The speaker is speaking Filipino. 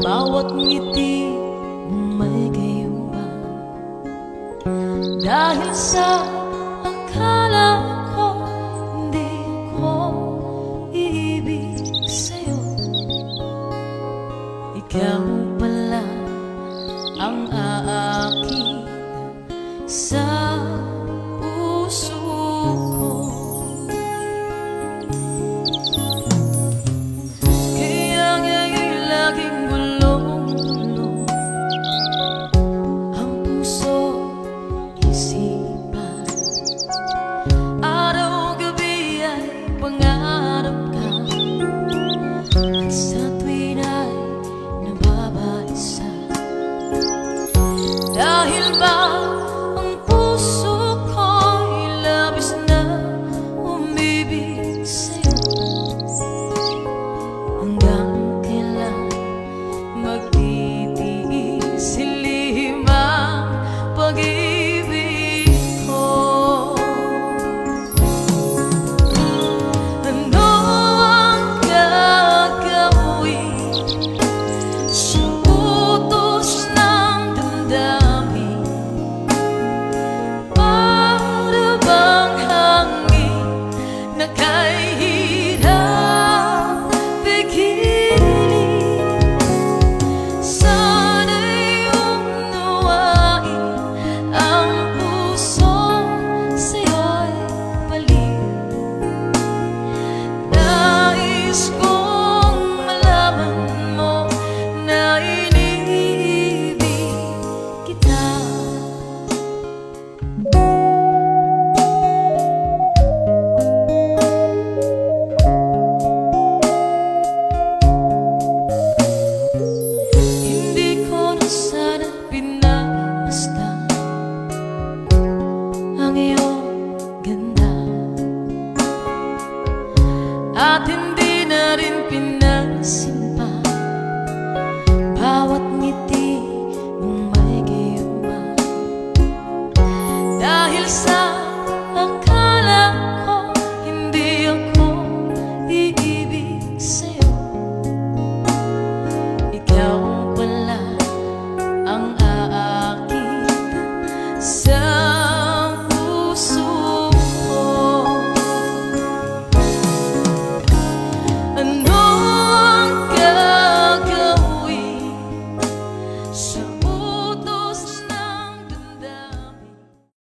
bawat ngiti mong may gayuman. Dahil sa akala ko hindi ko iibig sa'yo, ikaw pala ang aakin sa puso ko. Kaya nga'y laging gulong-gulong ang puso, isipan. Araw-gabi ay pangarap ka, at sa tuwin ay nababalisa. Dahil ba